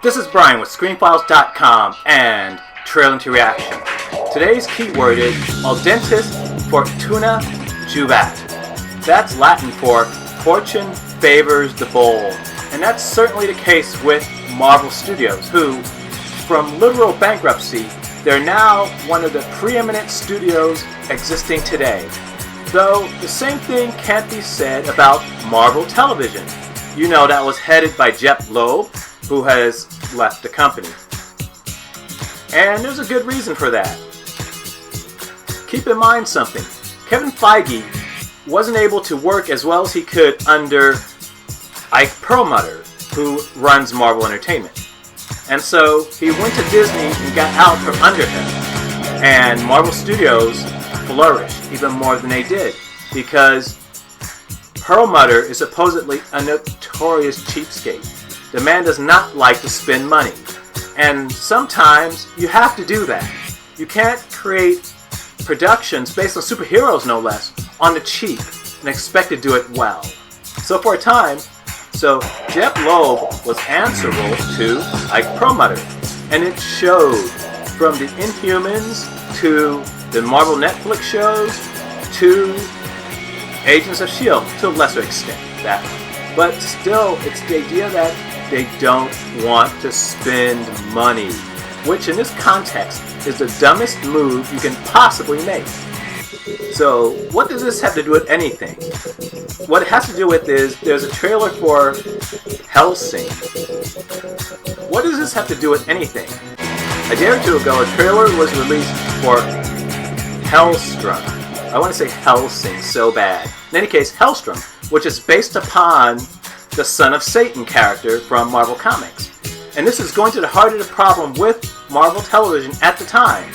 This is Brian with ScreenFiles.com and Trailing to Reaction. Today's keyword is Audentis Fortuna Juvat. That's Latin for fortune favors the bold. And that's certainly the case with Marvel Studios, who, from literal bankruptcy, they're now one of the preeminent studios existing today. Though the same thing can't be said about Marvel Television. You know, that was headed by Jeph Loeb, who has left the company. And there's a good reason for that. Keep in mind something. Kevin Feige wasn't able to work as well as he could under Ike Perlmutter, who runs Marvel Entertainment. And so he went to Disney and got out from under him. And Marvel Studios flourished even more than they did, because Perlmutter is supposedly a notorious cheapskate. The man does not like to spend money. And sometimes you have to do that. You can't create productions based on superheroes, no less, on the cheap and expect to do it well. So for a time, Jeph Loeb was answerable to Ike Perlmutter. And it showed, from the Inhumans to the Marvel Netflix shows to Agents of S.H.I.E.L.D. to a lesser extent. That one. But still, it's the idea that they don't want to spend money, which in this context is the dumbest move you can possibly make. So what does this have to do with anything? What it has to do with is there's a trailer for Helstrom. What does this have to do with anything? A day or two ago, a trailer was released for Helstrom. I want to say Helsing so bad. In any case, Helstrom, which is based upon the Son of Satan character from Marvel Comics. And this is going to the heart of the problem with Marvel Television at the time.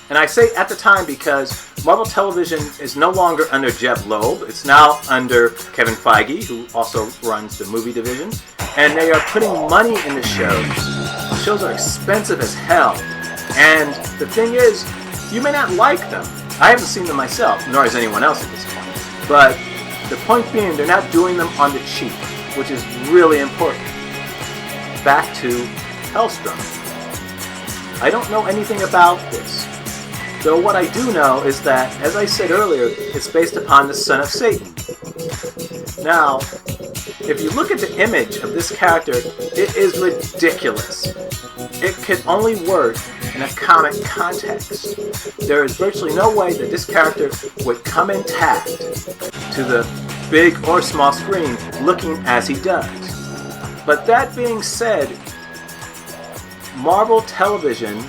And I say at the time because Marvel Television is no longer under Jeph Loeb. It's now under Kevin Feige, who also runs the movie division. And they are putting money in the shows. The shows are expensive as hell. And the thing is, you may not like them. I haven't seen them myself, nor has anyone else at this point. But the point being, they're not doing them on the cheap, which is really important. Back to Helstrom. I don't know anything about this. Though what I do know is that, as I said earlier, it's based upon the Son of Satan. Now, if you look at the image of this character, it is ridiculous. It could only work in a comic context. There is virtually no way that this character would come intact to the big or small screen looking as he does. But that being said, Marvel Television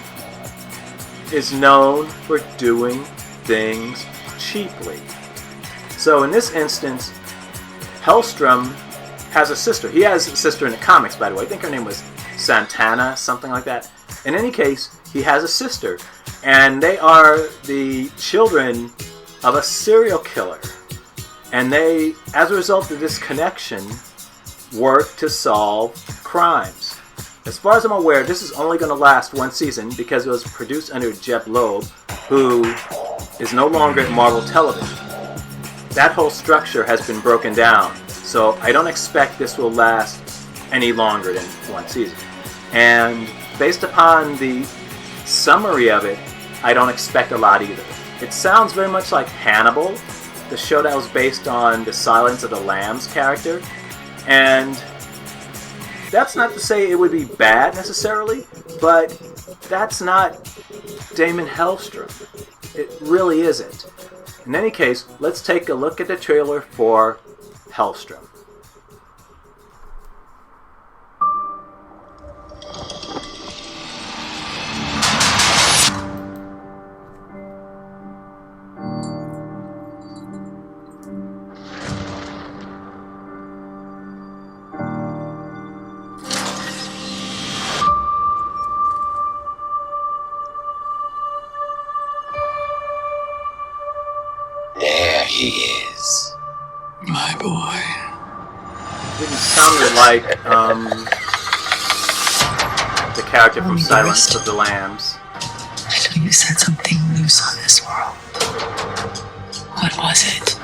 is known for doing things cheaply. So in this instance, Helstrom has a sister. He has a sister in the comics, by the way. I think her name was Santana, something like that. In any case, he has a sister. And they are the children of a serial killer. And they, as a result of this connection, work to solve crimes. As far as I'm aware, this is only going to last one season because it was produced under Jeph Loeb, who is no longer at Marvel Television. That whole structure has been broken down, so I don't expect this will last any longer than one season. And based upon the summary of it, I don't expect a lot either. It sounds very much like Hannibal, the show that was based on the Silence of the Lambs character. And that's not to say it would be bad necessarily, but that's not Damon Helstrom. It really isn't. In any case, let's take a look at the trailer for Helstrom. There he is. My boy. Didn't sound like the character from Silence of the Lambs. I know you set something loose on this world. What was it?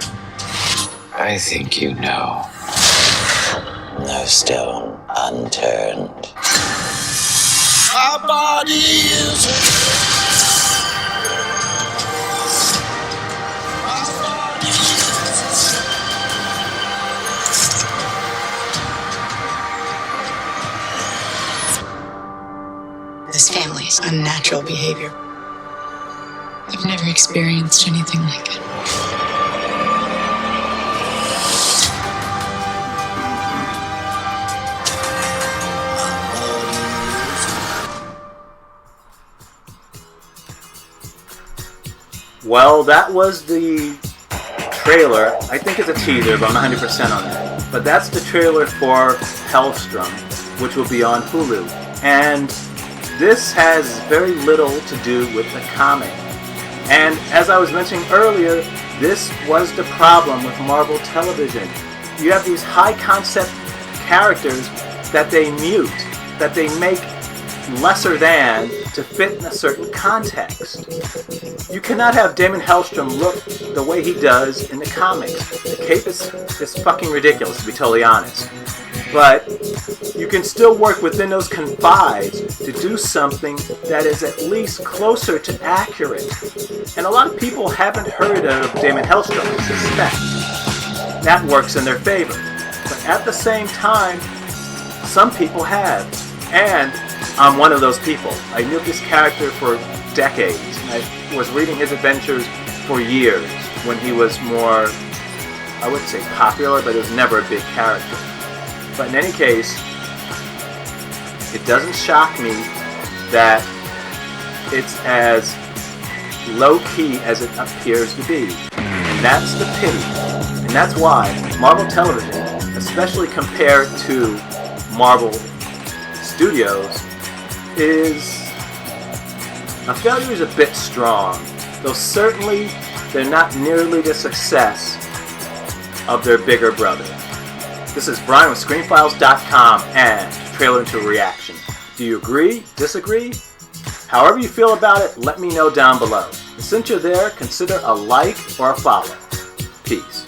I think you know. No stone unturned. Our body is This family's unnatural behavior. I've never experienced anything like it. Well, that was the trailer. I think it's a teaser, but I'm not 100% on that. But that's the trailer for Helstrom, which will be on Hulu. And this has very little to do with the comic. And as I was mentioning earlier, this was the problem with Marvel Television. You have these high-concept characters that they mute, that they make lesser than to fit in a certain context. You cannot have Damon Helstrom look the way he does in the comics. The cape is fucking ridiculous, to be totally honest. But you can still work within those confines to do something that is at least closer to accurate. And a lot of people haven't heard of Damon Helstrom, I suspect. That works in their favor. But at the same time, some people have. And I'm one of those people. I knew this character for decades. I was reading his adventures for years when he was more, I wouldn't say popular, but it was never a big character. But in any case, it doesn't shock me that it's as low-key as it appears to be. And that's the pity. And that's why Marvel Television, especially compared to Marvel Studios, a failure is a bit strong, though certainly they're not nearly the success of their bigger brother. This is Brian with ScreenFiles.com and Trailer into Reaction. Do you agree? Disagree? However you feel about it, let me know down below. And since you're there, consider a like or a follow. Peace.